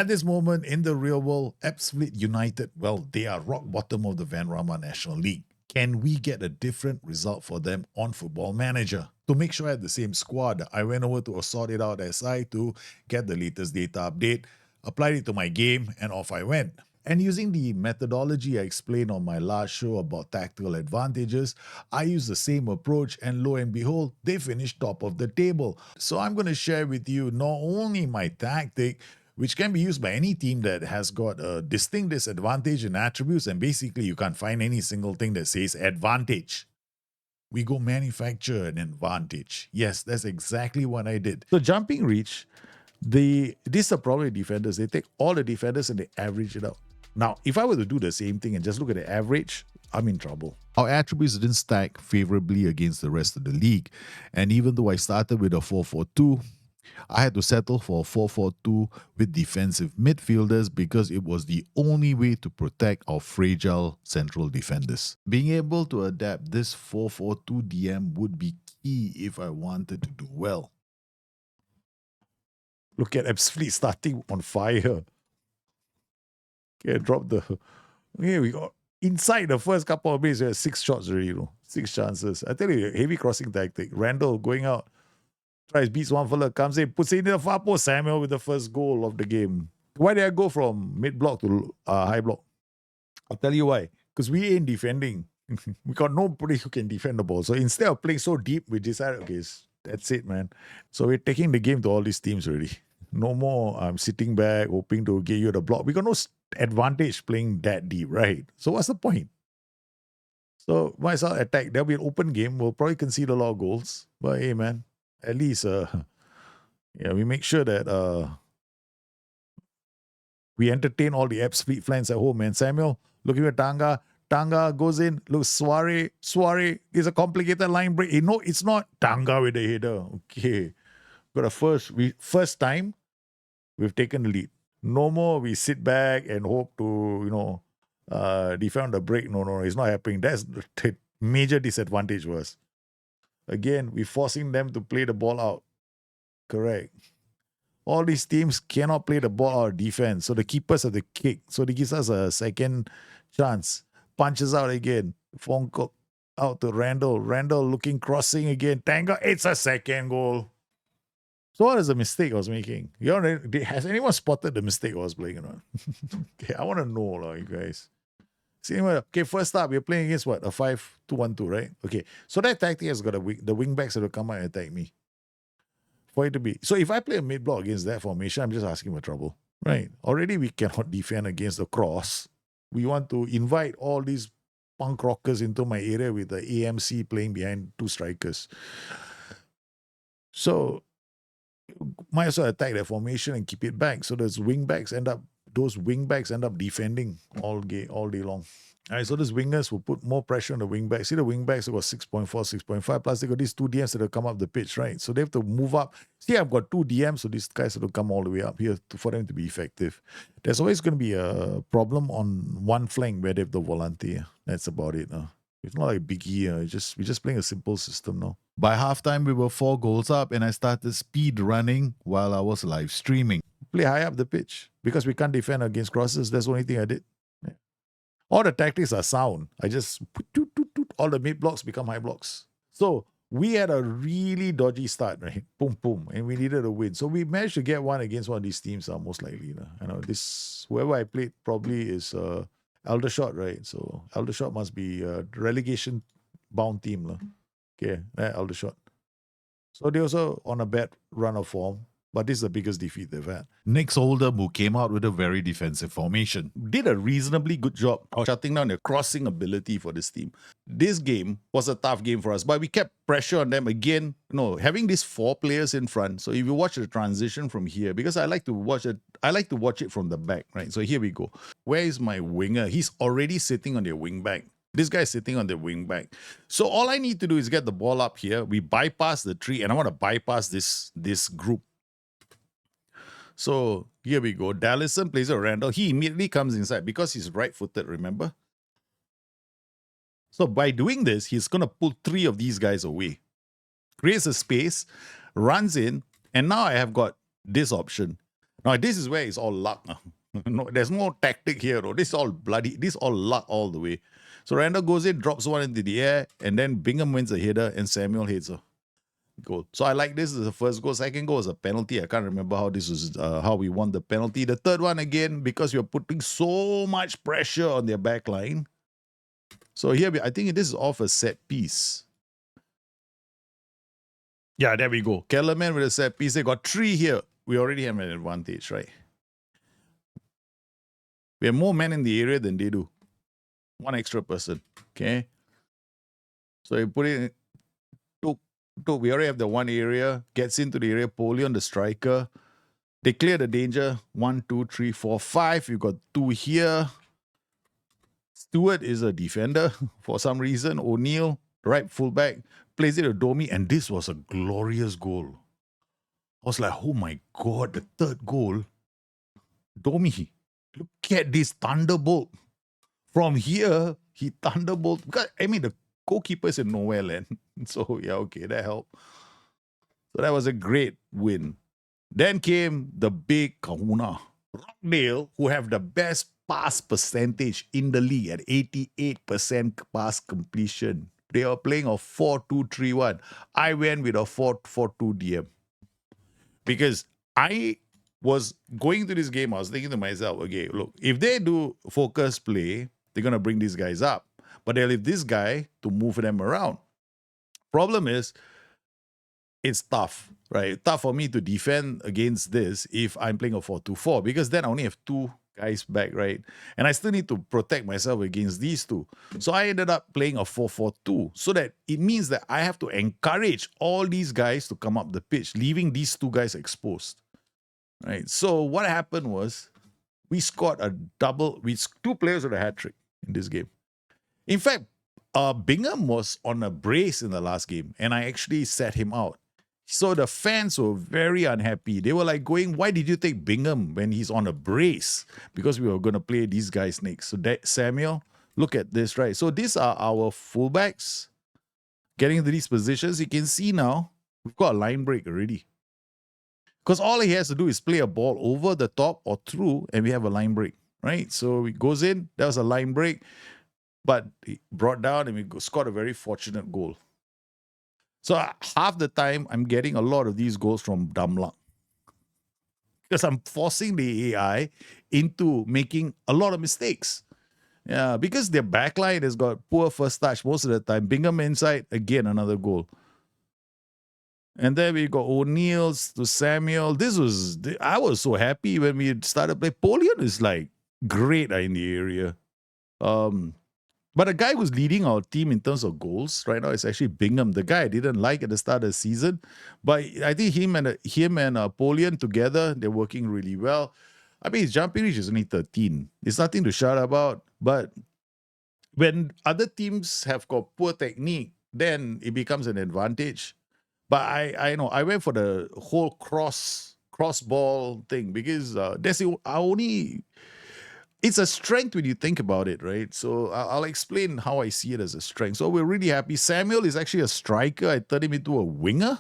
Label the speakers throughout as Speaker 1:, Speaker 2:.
Speaker 1: At this moment in the real world, Ebbsfleet United, well, they are rock bottom of the Vanrama National League. Can we get a different result for them on Football Manager? To make sure I had the same squad, I went over to Sort It Out SI to get the latest data update, applied it to my game, and off I went. And using the methodology I explained on my last show about tactical advantages, I used the same approach, and lo and behold, they finished top of the table. So I'm going to share with you not only my tactic, which can be used by any team that has got a distinct disadvantage in attributes, and basically you can't find any single thing that says advantage. We go manufacture an advantage. Yes, that's exactly what I did. So jumping reach, these are probably defenders. They take all the defenders and they average it out. Now, if I were to do the same thing and just look at the average, I'm in trouble. Our attributes didn't stack favorably against the rest of the league. And even though I started with a 4-4-2, I had to settle for a 4-4-2 with defensive midfielders because it was the only way to protect our fragile central defenders. Being able to adapt this 4-4-2 DM would be key if I wanted to do well. Look at Ebbsfleet starting on fire. Okay, drop the... Okay, we got... Inside the first couple of minutes, we had 6 shots already, 6 chances. I tell you, heavy crossing tactic. Randall going out. Tries, beats one fella, comes in, puts it in the far post. Samuel with the first goal of the game. Why did I go from mid-block to high block? I'll tell you why. Because we ain't defending. We got nobody who can defend the ball. So instead of playing so deep, we decided, okay, that's it, man. So we're taking the game to all these teams already. No more sitting back, hoping to get you the block. We got no advantage playing that deep, right? So what's the point? So might as well attack. There'll be an open game. We'll probably concede a lot of goals. But hey, man, at least we make sure that we entertain all the Ebbsfleet fans at home, man. Samuel, looking at Tanga. Tanga goes in, looks Suare is a complicated line break. No, it's not. Tanga with the header. Okay. Got a first time we've taken the lead. No more we sit back and hope to, defend the break. No, it's not happening. That's the major disadvantage for us. Again, we're forcing them to play the ball out. Correct. All these teams cannot play the ball out defense. So the keepers have the kick. So they gives us a second chance. Punches out again. Phone call out to Randall. Randall looking, crossing again. Tanga, it's a second goal. So what is the mistake I was making? Has anyone spotted the mistake I was playing or not? Okay, I want to know, you guys. See, okay, first up, we're playing against what? A 5-2-1-2, right? Okay, so that tactic has got the wing backs that will come out and attack me. For it to be. So if I play a mid-block against that formation, I'm just asking for trouble, right? Already we cannot defend against the cross. We want to invite all these punk rockers into my area with the AMC playing behind 2 strikers. So might as well attack that formation and keep it back. So those wing backs end up defending all day long. All right, so those wingers will put more pressure on the wing backs. See, the wing backs have got 6.4, 6.5, plus they got these 2 DMs that will come up the pitch, right? So they have to move up. See, I've got 2 DMs, so these guys have to come all the way up here for them to be effective. There's always going to be a problem on one flank where they have the volante. That's about it. It's not like biggie. We're just playing a simple system now. By halftime, we were 4 goals up, and I started speed running while I was live streaming. Play high up the pitch because we can't defend against crosses. That's the only thing I did. Yeah. All the tactics are sound. I just all the mid blocks become high blocks. So we had a really dodgy start, right? Boom, boom, and we needed a win. So we managed to get one against one of these teams. Most likely, I know this whoever I played probably is Aldershot, right? So Aldershot must be a relegation bound team, Okay, Aldershot. So they also on a bad run of form. But this is the biggest defeat they've had. Next, Oldham, who came out with a very defensive formation, did a reasonably good job of shutting down their crossing ability for this team. This game was a tough game for us, but we kept pressure on them again. Having these 4 players in front. So if you watch the transition from here, because I like to watch it from the back, right? So here we go. Where is my winger? He's already sitting on their wing back. This guy's sitting on the wing back. So all I need to do is get the ball up here. We bypass the tree, and I want to bypass this group. So here we go. Dallison plays a Randall. He immediately comes inside because he's right-footed, remember? So by doing this, he's going to pull 3 of these guys away. Creates a space, runs in, and now I have got this option. Now, this is where it's all luck. No, there's no tactic here. This is all bloody, this is all luck all the way. So Randall goes in, drops one into the air, and then Bingham wins a header, and Samuel hits a goal. So I like this as the first goal. Second goal was a penalty. I can't remember how this was, how we won the penalty. The third one, again, because you're putting so much pressure on their back line. So here, I think this is off a set piece. Yeah, there we go. Kellerman with a set piece. They got 3 here. We already have an advantage, right? We have more men in the area than they do. 1 extra person. Okay. So you put it in, we already have the 1 area. Gets into the area. Polion, the striker. They clear the danger. 1, 2, 3, 4, 5. You've got 2 here. Stewart is a defender for some reason. O'Neill, right fullback, plays it to Domi, and this was a glorious goal. I was like, oh my God, the third goal. Domi, look at this thunderbolt. From here, he thunderbolt. Because, I mean, the goalkeeper is in nowhere land. So, yeah, okay, that helped. So that was a great win. Then came the big kahuna. Rockdale, who have the best pass percentage in the league at 88% pass completion. They are playing a 4-2-3-1. I went with a 4-4-2 DM. Because I was going to this game, I was thinking to myself, okay, look, if they do focus play, they're going to bring these guys up. But they'll leave this guy to move them around. Problem is, it's tough, right? Tough for me to defend against this if I'm playing a 4-2-4 because then I only have 2 guys back, right? And I still need to protect myself against these 2. So I ended up playing a 4-4-2 so that it means that I have to encourage all these guys to come up the pitch, leaving these 2 guys exposed, right? So what happened was we scored a double, 2 players with a hat-trick in this game. In fact, Bingham was on a brace in the last game and I actually set him out. So the fans were very unhappy. They were like going, why did you take Bingham when he's on a brace? Because we were going to play these guys next. So that, Samuel, look at this, right? So these are our fullbacks getting into these positions. You can see now, we've got a line break already. Because all he has to do is play a ball over the top or through, and we have a line break, right? So he goes in, that was a line break, but he brought down and we scored a very fortunate goal. So half the time, I'm getting a lot of these goals from dumb luck. Because I'm forcing the AI into making a lot of mistakes. Yeah, because their backline has got poor first touch most of the time. Bingham inside, again, another goal. And then we got O'Neill's to Samuel. I was so happy when we started playing. Polion is like great in the area. But the guy who's leading our team in terms of goals right now is actually Bingham. The guy I didn't like at the start of the season, but I think him and Polion together, they're working really well. I mean, his jumping reach is only 13. It's nothing to shout about. But when other teams have got poor technique, then it becomes an advantage. But I know I went for the whole cross ball thing because that's our only. It's a strength when you think about it, right? So I'll explain how I see it as a strength. So we're really happy. Samuel is actually a striker. I turned him into a winger.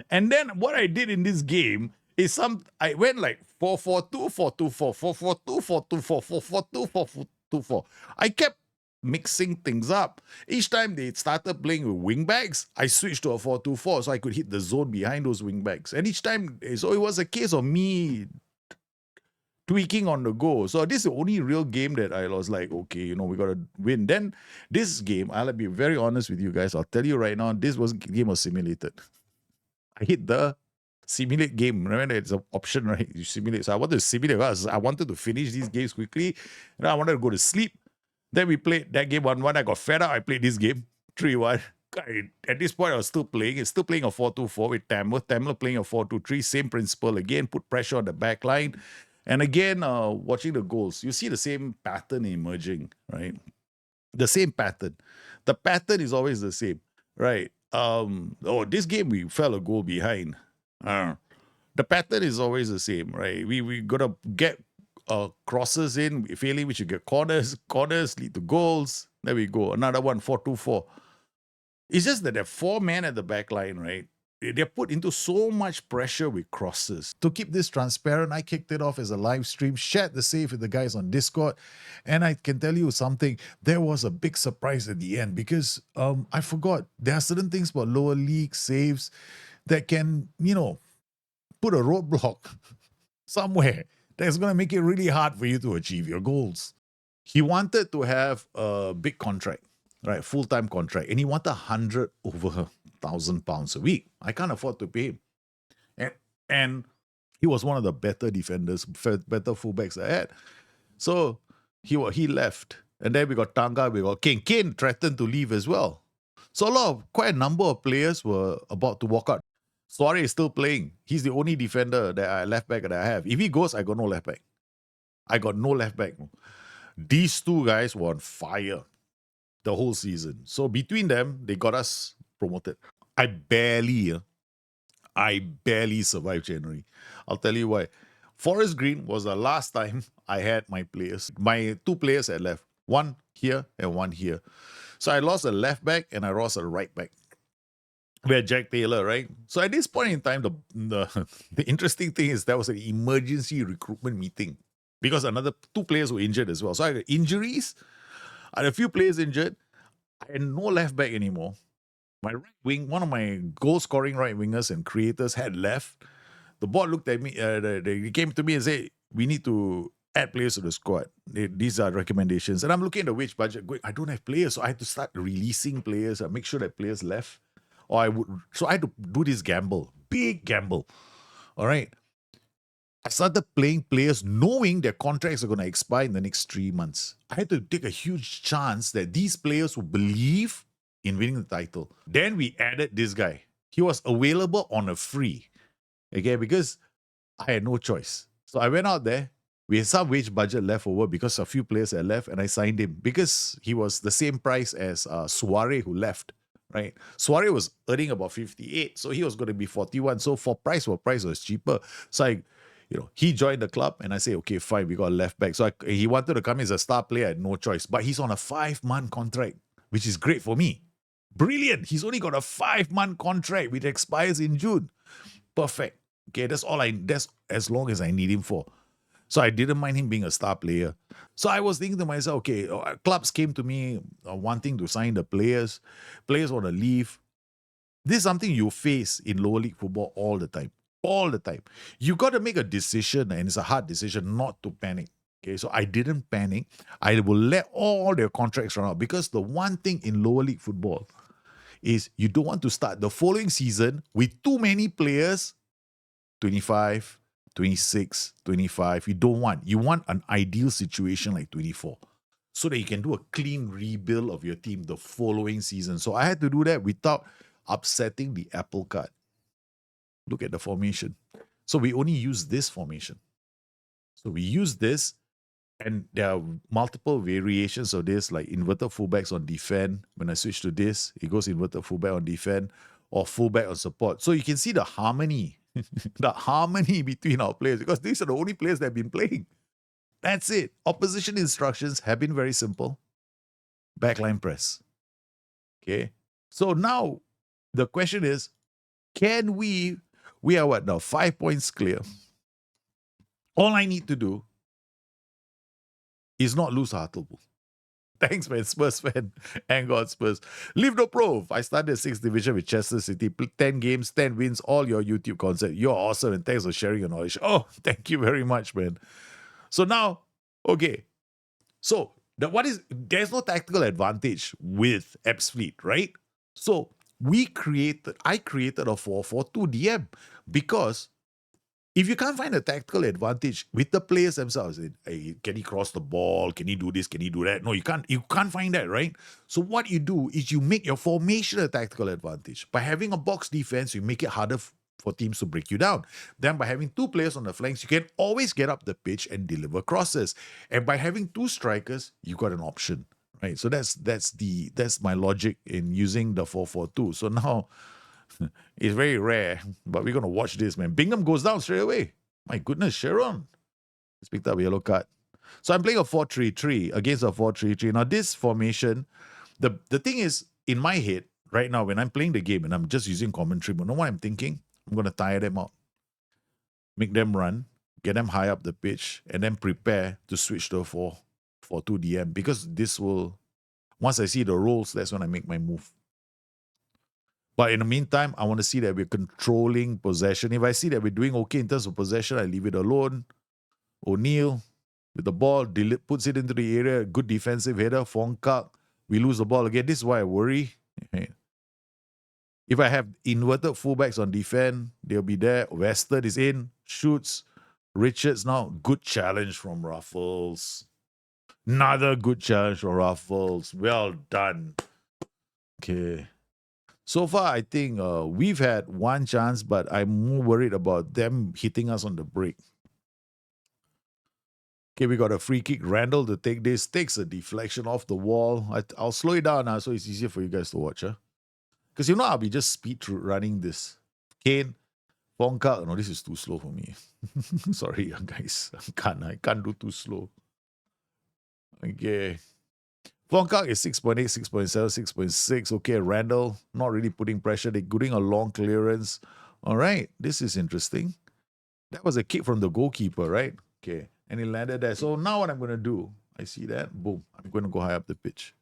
Speaker 1: And then what I did in this game is I went like 4-4-2, 4-2-4, 4-4-2, 4-2-4, 4-4-2, 4-4-2. I kept mixing things up. Each time they started playing with wingbacks, I switched to a 4-2-4 so I could hit the zone behind those wingbacks. And each time, so it was a case of me tweaking on the go. So this is the only real game that I was like, okay, we got to win. Then this game, I'll be very honest with you guys. I'll tell you right now, game was simulated. I hit the simulate game. Remember, it's an option, right? You simulate. So I wanted to simulate. I wanted to finish these games quickly. And I wanted to go to sleep. Then we played that game 1-1. I got fed up. I played this game 3-1. At this point, I was still playing. It's still playing a 4-2-4 with Tamler. Tamler playing a 4-2-3. Same principle again. Put pressure on the back line. And again, watching the goals, you see the same pattern emerging, right? The same pattern. The pattern is always the same, right? This game we fell a goal behind. The pattern is always the same, right? We gotta get crosses in, failing which you get corners lead to goals. There we go. Another one, 4-2-4. It's just that there are 4 men at the back line, right? they're put into so much pressure with crosses. To keep this transparent, I kicked it off as a live stream, shared the save with the guys on Discord, and I can tell you something, there was a big surprise at the end because I forgot there are certain things about lower league saves that can, put a roadblock somewhere that's going to make it really hard for you to achieve your goals. He wanted to have a big contract, right? Full-time contract, and he wanted 100 over £1,000 a week. I can't afford to pay him. And he was one of the better defenders, better fullbacks I had. So he left. And then we got Tanga, we got Kane. Kane threatened to leave as well. So quite a number of players were about to walk out. Suarez is still playing. He's the only defender left back that I have. If he goes, I got no left back. I got no left back. These two guys were on fire the whole season. So between them, they got us promoted. I barely survived January. I'll tell you why. Forest Green was the last time I had my players. My two players had left. One here and one here. So I lost a left back and I lost a right back. We had Jack Taylor, right? So at this point in time, the interesting thing is there was an emergency recruitment meeting because another two players were injured as well. So I had injuries. I had a few players injured. I had no left back anymore. My right wing, one of my goal-scoring right wingers and creators had left. The board looked at me, they came to me and said, we need to add players to the squad. These are recommendations. And I'm looking at the wage budget, going, I don't have players, so I had to start releasing players, make sure that players left. So I had to do this gamble, big gamble. All right. I started playing players knowing their contracts are going to expire in the next 3 months. I had to take a huge chance that these players would believe in winning the title. Then we added this guy. He was available on a free. Okay, because I had no choice. So I went out there. We had some wage budget left over because a few players had left, and I signed him because he was the same price as Suarez, who left. Right, Suarez was earning about 58, so he was going to be 41. So for price was cheaper. So he joined the club, and I say, okay, fine, we got a left back. So he wanted to come as a star player, I had no choice. But he's on a 5-month contract, which is great for me. Brilliant. He's only got a 5-month contract, which expires in June. Perfect. Okay, that's as long as I need him for. So I didn't mind him being a star player. So I was thinking to myself, okay, clubs came to me wanting to sign the players. Players want to leave. This is something you face in lower league football all the time. All the time. You got to make a decision, and it's a hard decision not to panic. Okay, so I didn't panic. I will let all their contracts run out because the one thing in lower league football is you don't want to start the following season with too many players, 25, 26, 25. You want an ideal situation like 24 so that you can do a clean rebuild of your team the following season. So I had to do that without upsetting the apple cart. Look at the formation. So we only use this formation. So we use this, and there are multiple variations of this, like inverted fullbacks on defend. When I switch to this, it goes inverted fullback on defend or fullback on support. So you can see the harmony. The harmony between our players, because these are the only players that have been playing. That's it. Opposition instructions have been very simple. Backline press. Okay. So now the question is, can we are what now? 5 points clear. All I need to do is not lose Hartlepool. Thanks, man, Spurs fan. And God, Spurs. Live the Pro. I started 6th division with Chester City. 10 games, 10 wins, all your YouTube content. You're awesome, and thanks for sharing your knowledge. Oh, thank you very much, man. So now, okay. So, there's no tactical advantage with Ebbsfleet, right? So, I created a 4-4-2 DM because if you can't find a tactical advantage with the players themselves, hey, can he cross the ball? Can he do this? Can he do that? No, you can't. You can't find that, right? So what you do is you make your formation a tactical advantage. By having a box defense, you make it harder for teams to break you down. Then by having two players on the flanks, you can always get up the pitch and deliver crosses. And by having two strikers, you got an option, right? So that's my logic in using the 4-4-2. So now, it's very rare, but we're going to watch this, man. Bingham goes down straight away. My goodness, Sharon. He's picked up a yellow card. So I'm playing a 4-3-3 against a 4-3-3. Now, this formation, the thing is, in my head, right now, when I'm playing the game and I'm just using commentary, but know what I'm thinking? I'm going to tire them out, make them run, get them high up the pitch, and then prepare to switch to a 4-4-2 DM, because this will, once I see the roles, that's when I make my move. But in the meantime, I want to see that we're controlling possession. If I see that we're doing okay in terms of possession, I leave it alone. O'Neill with the ball, puts it into the area, good defensive header. Fongkak, we lose the ball again. This is why I worry. If I have inverted fullbacks on defense, they'll be there. Western is in, shoots. Richards now, good challenge from Ruffles. Another good challenge from Ruffles. Well done. Okay. So far, I think we've had one chance, but I'm more worried about them hitting us on the break. Okay, we got a free kick. Randall to take this. Takes a deflection off the wall. I'll slow it down now so it's easier for you guys to watch. Because I'll be just speed through running this. Kane, Fongkak. No, this is too slow for me. Sorry, guys. I can't do too slow. Okay. Fongkak is 6.8, 6.7, 6.6. Okay, Randall, not really putting pressure. They're getting a long clearance. All right, this is interesting. That was a kick from the goalkeeper, right? Okay, and he landed there. So now what I'm going to do, I see that, boom, I'm going to go high up the pitch.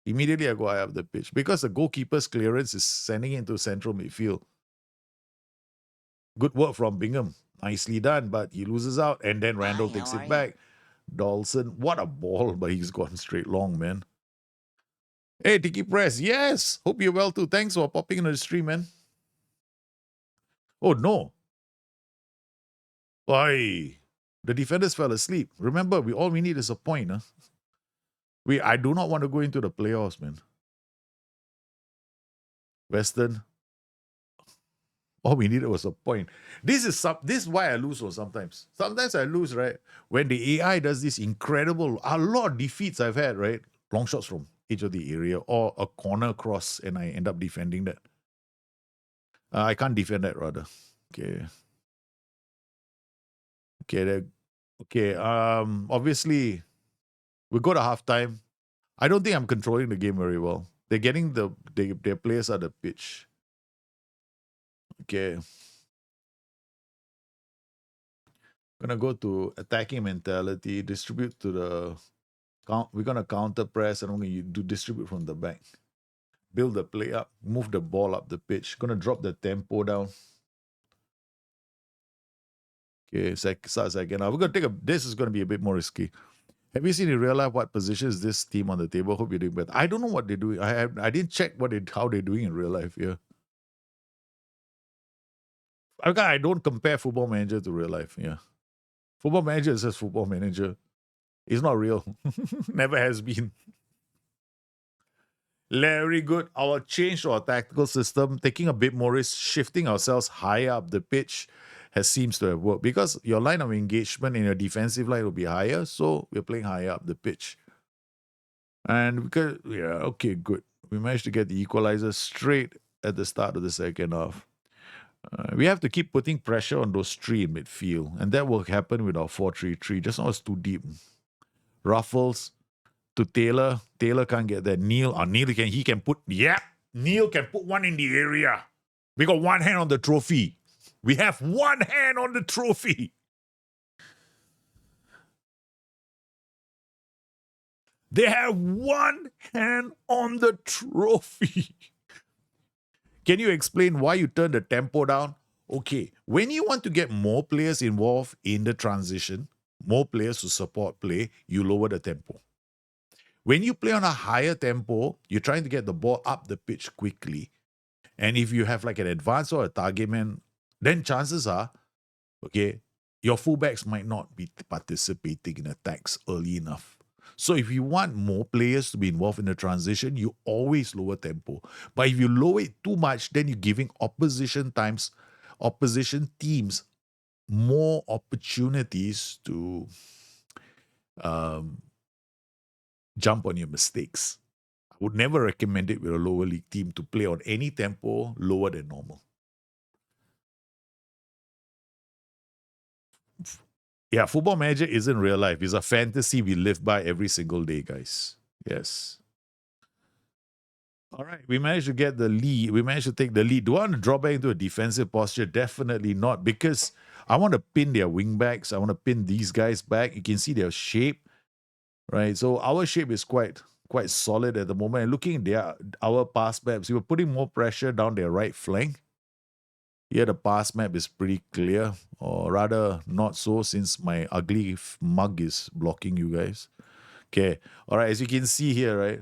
Speaker 1: Immediately I go high up the pitch because the goalkeeper's clearance is sending it into central midfield. Good work from Bingham. Nicely done, but he loses out, and then Randall takes it back. Dawson, what a ball, but he's gone straight long, man. Hey, Tiki Press, yes. Hope you're well too. Thanks for popping into the stream, man. Oh, no. Why? The defenders fell asleep. Remember, all we need is a point. Huh? I do not want to go into the playoffs, man. Western. All we needed was a point. This is why I lose sometimes. Sometimes I lose, right? When the AI does this incredible, a lot of defeats I've had, right? Long shots from edge of the area or a corner cross, and I end up defending that. I can't defend that, rather. Okay. Okay. Obviously, we go to halftime. I don't think I'm controlling the game very well. They're getting their players at the pitch. Okay. Gonna go to attacking mentality, distribute to the we're gonna counter press, and we're gonna distribute from the back. Build the play up, move the ball up the pitch. Gonna drop the tempo down. Okay, second. Now we're gonna this is gonna be a bit more risky. Have you seen in real life what position is this team on the table? Hope you're doing better. I don't know what they're doing. I didn't check how they're doing in real life. Yeah. I don't compare Football Manager to real life. Yeah. Football Manager is just Football Manager. It's not real. Never has been. Very good. Our change to our tactical system, taking a bit more risk, shifting ourselves higher up the pitch, seems to have worked because your line of engagement in your defensive line will be higher, so we're playing higher up the pitch. And because okay, good. We managed to get the equalizer straight at the start of the second half. We have to keep putting pressure on those three in midfield, and that will happen with our 4-3-3. Just now it's too deep. Ruffles to Taylor. Taylor can't get that. Neil can put. Yeah, Neil can put one in the area. We got one hand on the trophy. We have one hand on the trophy. They have one hand on the trophy. Can you explain why you turn the tempo down? Okay, when you want to get more players involved in the transition, more players to support play, you lower the tempo. When you play on a higher tempo, you're trying to get the ball up the pitch quickly. And if you have like an advance or a target man, then chances are, okay, your fullbacks might not be participating in attacks early enough. So if you want more players to be involved in the transition, you always lower tempo. But if you lower it too much, then you're giving opposition teams more opportunities to jump on your mistakes. I would never recommend it with a lower league team to play on any tempo lower than normal. Yeah, Football Manager isn't real life. It's a fantasy we live by every single day, guys. Yes. All right, we managed to get the lead. We managed to take the lead. Do I want to drop back into a defensive posture? Definitely not, because I want to pin their wing backs. I want to pin these guys back. You can see their shape, right? So our shape is quite solid at the moment. And looking at our pass maps, we were putting more pressure down their right flank. Here the pass map is pretty clear, or rather not so, since my ugly mug is blocking you guys. Okay, all right, as you can see here, right,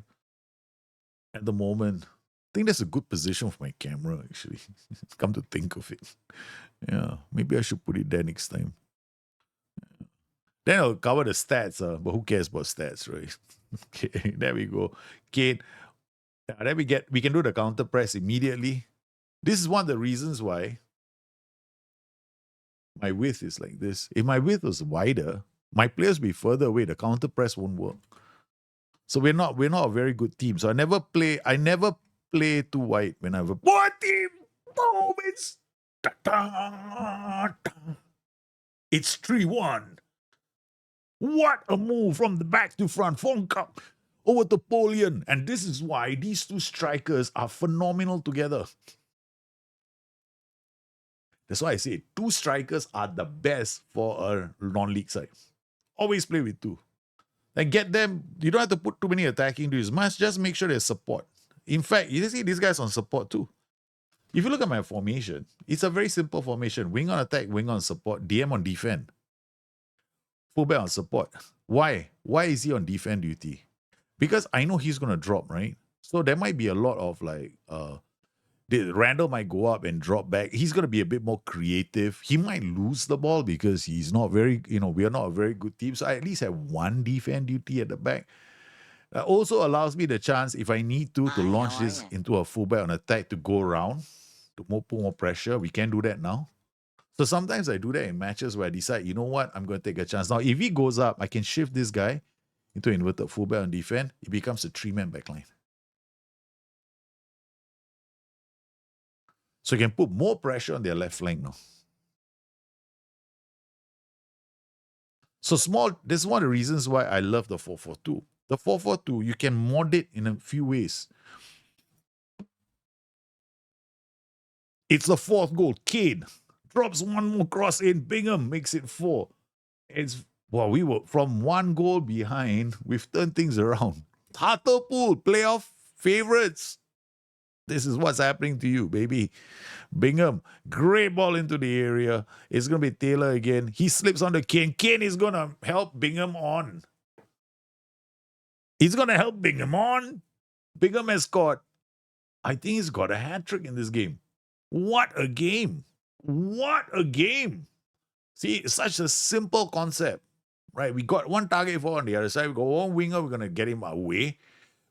Speaker 1: at the moment, I think that's a good position for my camera, actually. Come to think of it. Yeah, maybe I should put it there next time. Then I'll cover the stats, but who cares about stats, right? Okay, there we go. Kane. Then we can do the counter press immediately. This is one of the reasons why my width is like this. If my width was wider, my players will be further away. The counter press won't work. So we're not a very good team. So I never play too wide when I've what team moments. It's 3-1. What a move from the back to front. Phone cup over to Polian. And this is why these two strikers are phenomenal together. That's why I say two strikers are the best for a non-league side. Always play with two. And get them, you don't have to put too many attacking dudes. Must just make sure there's support. In fact, you see these guys on support too. If you look at my formation, it's a very simple formation. Wing on attack, wing on support, DM on defend. Fullback on support. Why? Why is he on defend duty? Because I know he's going to drop, right? So there might be a lot of like, Randall might go up and drop back. He's going to be a bit more creative. He might lose the ball because he's not very, we are not a very good team. So I at least have one defend duty at the back. That also allows me the chance, if I need to launch this into a fullback on attack to go around, to put more pressure. We can do that now. So sometimes I do that in matches where I decide, you know what, I'm going to take a chance. Now, if he goes up, I can shift this guy into inverted fullback on defend. It becomes a 3-man backline. So you can put more pressure on their left flank now. So this is one of the reasons why I love the 4-4-2. The 4-4-2, you can mod it in a few ways. It's the fourth goal. Kane drops one more cross in. Bingham makes it 4. We were from one goal behind. We've turned things around. Hartlepool, playoff favorites. This is what's happening to you, baby. Bingham, great ball into the area. It's going to be Taylor again. He slips on the Kane. Kane is going to help Bingham on. He's going to help Bingham on. Bingham has scored. I think he's got a hat-trick in this game. What a game. What a game. See, it's such a simple concept, right? We got one target for on the other side. We got one winger. We're going to get him away.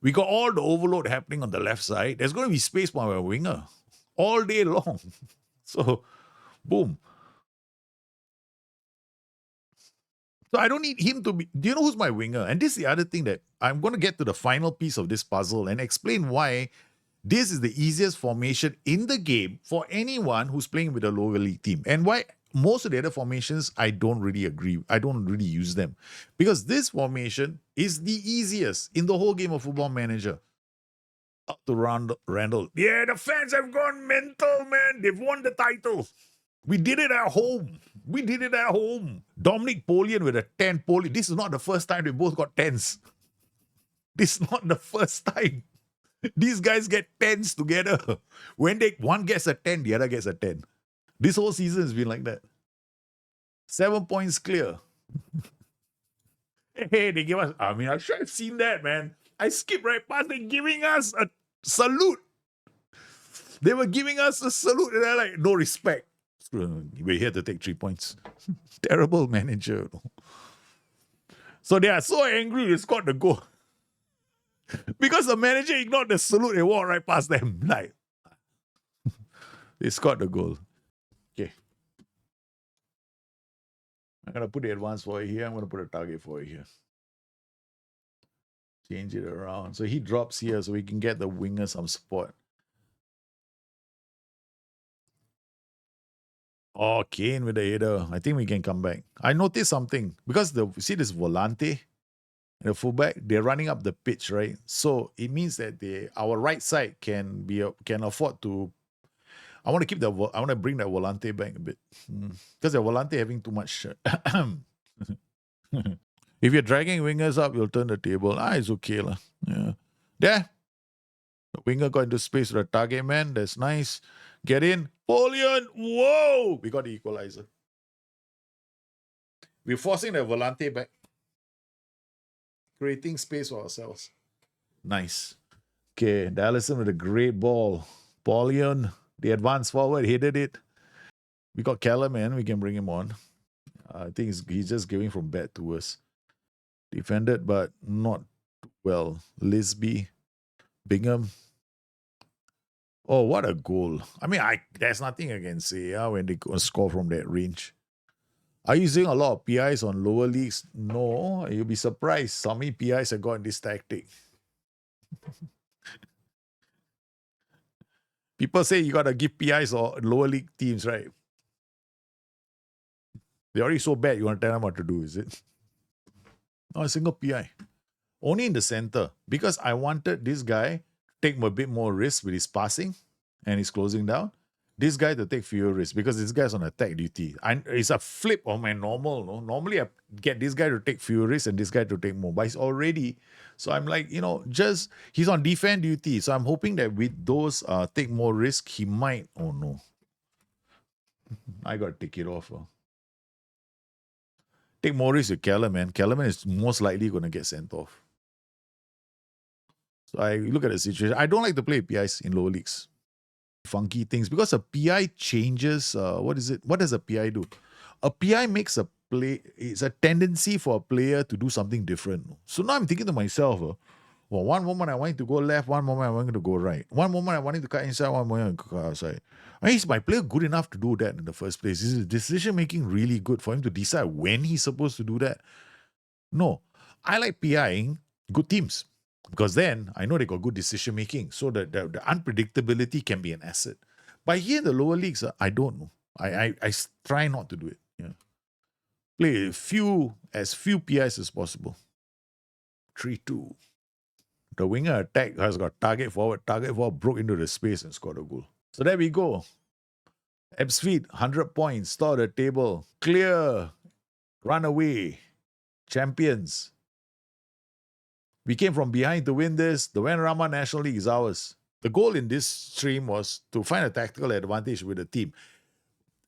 Speaker 1: We got all the overload happening on the left side. There's going to be space for our winger all day long. So, boom. So I don't need him to be... Do you know who's my winger? And this is the other thing that I'm going to get to the final piece of this puzzle and explain why this is the easiest formation in the game for anyone who's playing with a lower league team. And why most of the other formations, I don't really agree. I don't really use them. Because this formation is the easiest in the whole game of Football Manager. Up to Randall. Yeah, the fans have gone mental, man. They've won the title. We did it at home. We did it at home. Dominic Polian with a 10. This is not the first time they both got 10s. This is not the first time. These guys get 10s together. When one gets a 10, the other gets a 10. This whole season has been like that. 7 points clear. Hey, they give us... I mean, I should have seen that, man. I skipped right past. They're giving us a salute. They were giving us a salute. And they're like, no respect. We're here to take 3 points. Terrible manager. So they are so angry they scored the goal. Because the manager ignored the salute and walked right past them. Like, they scored the goal. Okay. I'm going to put the advance for it here. I'm going to put a target for it here. Change it around. So he drops here so we can get the winger some support. Oh, Kane with the header. I think we can come back. I noticed something. Because see this Volante? and the fullback, they're running up the pitch, right? So it means that our right side can afford to. I want to I want to bring that volante back a bit because the volante having too much. If you're dragging wingers up, you'll turn the table. It's okay lah. Yeah, there. The winger got into space with the target man. That's nice. Get in. Polian. Whoa! We got the equalizer. We're forcing the volante back. Creating space for ourselves. Nice. Okay, Dallison with a great ball. Polian, the advance forward, headed it. We got Callum, man. We can bring him on. I think he's just giving from bad to worse. Defended, but not well. Lisby, Bingham. Oh, what a goal. I mean, there's nothing I can say when they score from that range. Are you using a lot of PIs on lower leagues? No, you'll be surprised. How many PIs have got this tactic? People say you got to give PIs or lower league teams, right? They're already so bad, you want to tell them what to do, is it? Not a single PI. Only in the center. Because I wanted this guy to take a bit more risk with his passing and his closing down. This guy to take fewer risks because this guy's on attack duty. It's a flip of my normal. No? Normally, I get this guy to take fewer risks and this guy to take more. But he's already. So I'm like, he's on defend duty. So I'm hoping that with those take more risk, he might. Oh, no. I got to take it off. Take more risk with Callum, man. Callum is most likely going to get sent off. So I look at the situation. I don't like to play PIs in lower leagues. Funky things because a PI changes. What is it? What does a PI do? A PI makes a play. It's a tendency for a player to do something different. So now I'm thinking to myself, well, one moment I want to go left, one moment I want to go right. One moment I wanted to cut inside, one moment I want to cut outside. Is my player good enough to do that in the first place? Is his decision making really good for him to decide when he's supposed to do that? No. I like PIing good teams. Because then I know they got good decision making, so that the unpredictability can be an asset. But here in the lower leagues, I don't know. I try not to do it. Yeah. Play as few PIs as possible. 3-2. The winger attack has got target forward, broke into the space and scored a goal. So there we go. Ebbsfleet, 100 points, top of the table, clear, run away, champions. We came from behind to win this. The Vanarama National League is ours. The goal in this stream was to find a tactical advantage with the team.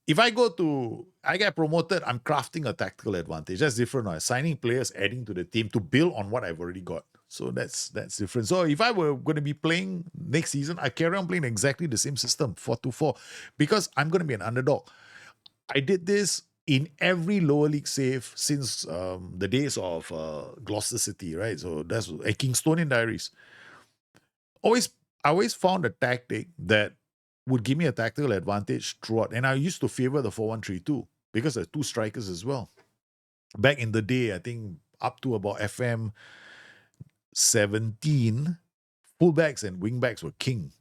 Speaker 1: If I get promoted, I'm crafting a tactical advantage. That's different. Right? Signing players, adding to the team to build on what I've already got. So that's different. So if I were going to be playing next season, I carry on playing exactly the same system, 4-2-4, because I'm going to be an underdog. I did this in every lower league save since the days of Gloucester City, right? So that's a Kingstonian Diaries. I always found a tactic that would give me a tactical advantage throughout. And I used to favor the 4-1-3-2 because there are two strikers as well. Back in the day, I think up to about FM 17, fullbacks and wingbacks were king.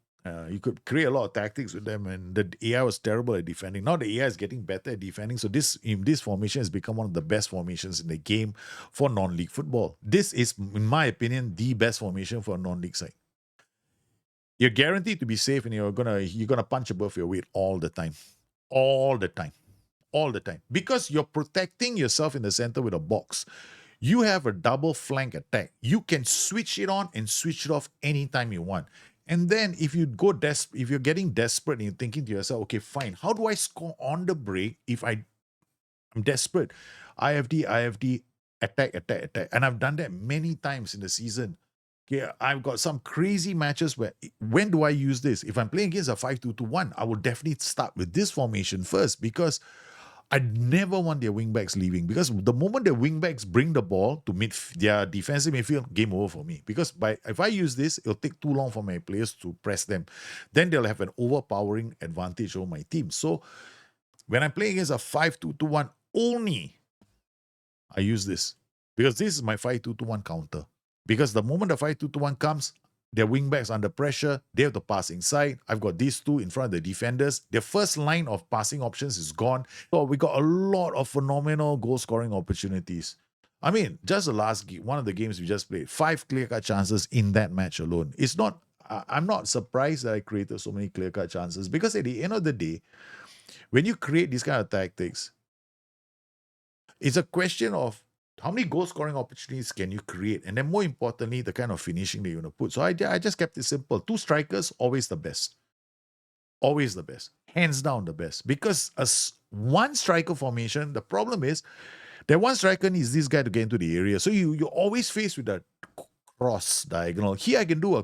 Speaker 1: You could create a lot of tactics with them, and the AI was terrible at defending. Now the AI is getting better at defending, so this formation has become one of the best formations in the game for non-league football. This is, in my opinion, the best formation for a non-league side. You're guaranteed to be safe, and you're gonna punch above your weight all the time, because you're protecting yourself in the center with a box. You have a double flank attack. You can switch it on and switch it off anytime you want. And then if you're getting desperate and you're thinking to yourself, okay, fine, how do I score on the break if I'm desperate? IFD, attack. And I've done that many times in the season. Okay, I've got some crazy matches where, when do I use this? If I'm playing against a 5-2-2-1, I will definitely start with this formation first, because I never want their wingbacks leaving, because the moment their wingbacks bring the ball to their defensive midfield, game over for me. Because if I use this, it'll take too long for my players to press them. Then they'll have an overpowering advantage over my team. So when I'm playing against a 5-2-2-1 only, I use this, because this is my 5-2-2-1 counter. Because the moment the 5-2-2-1 comes, their wingbacks under pressure, they have to pass inside. I've got these two in front of the defenders. Their first line of passing options is gone. So we got a lot of phenomenal goal-scoring opportunities. I mean, just the one of the games we just played, 5 clear-cut chances in that match alone. It's not, I'm not surprised that I created so many clear-cut chances, because at the end of the day, when you create these kind of tactics, it's a question of how many goal scoring opportunities can you create? And then more importantly, the kind of finishing that you want to put. So I just kept it simple. 2 strikers, always the best. Always the best. Hands down the best. Because one striker formation, the problem is that one striker needs this guy to get into the area. So you're always faced with that cross diagonal. Here I can do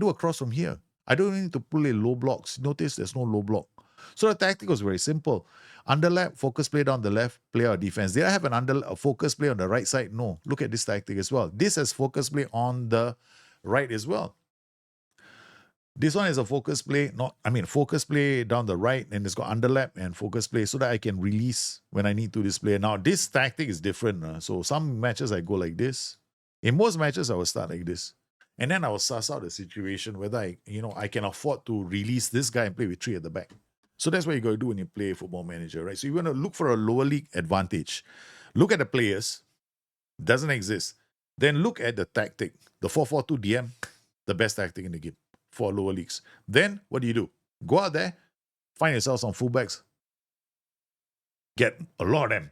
Speaker 1: a cross from here. I don't need to pull in low blocks. Notice there's no low block. So the tactic was very simple. Underlap, focus play down the left, play our defense. Did I have a focus play on the right side? No. Look at this tactic as well. This has focus play on the right as well. This one is a focus play, focus play down the right, and it's got underlap and focus play so that I can release when I need to display. Now, this tactic is different. So some matches I go like this. In most matches, I will start like this. And then I will suss out the situation whether I can afford to release this guy and play with 3 at the back. So that's what you got to do when you play Football Manager, right? So you want to look for a lower league advantage. Look at the players. Doesn't exist. Then look at the tactic. The 4-4-2 DM, the best tactic in the game for lower leagues. Then what do? Go out there, find yourself some fullbacks, get a lot of them.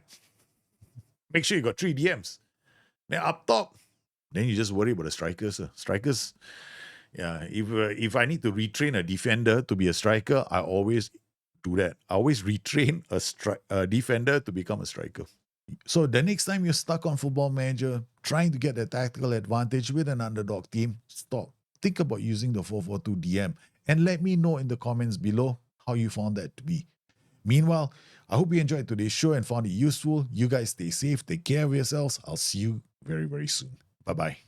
Speaker 1: Make sure you got 3 DMs. Then up top, then you just worry about the strikers. Strikers, yeah. If I need to retrain a defender to be a striker, I always do that. I always retrain a defender to become a striker. So the next time you're stuck on Football Manager, trying to get a tactical advantage with an underdog team, stop. Think about using the 4-4-2 DM and let me know in the comments below how you found that to be. Meanwhile, I hope you enjoyed today's show and found it useful. You guys stay safe, take care of yourselves. I'll see you very, very soon. Bye-bye.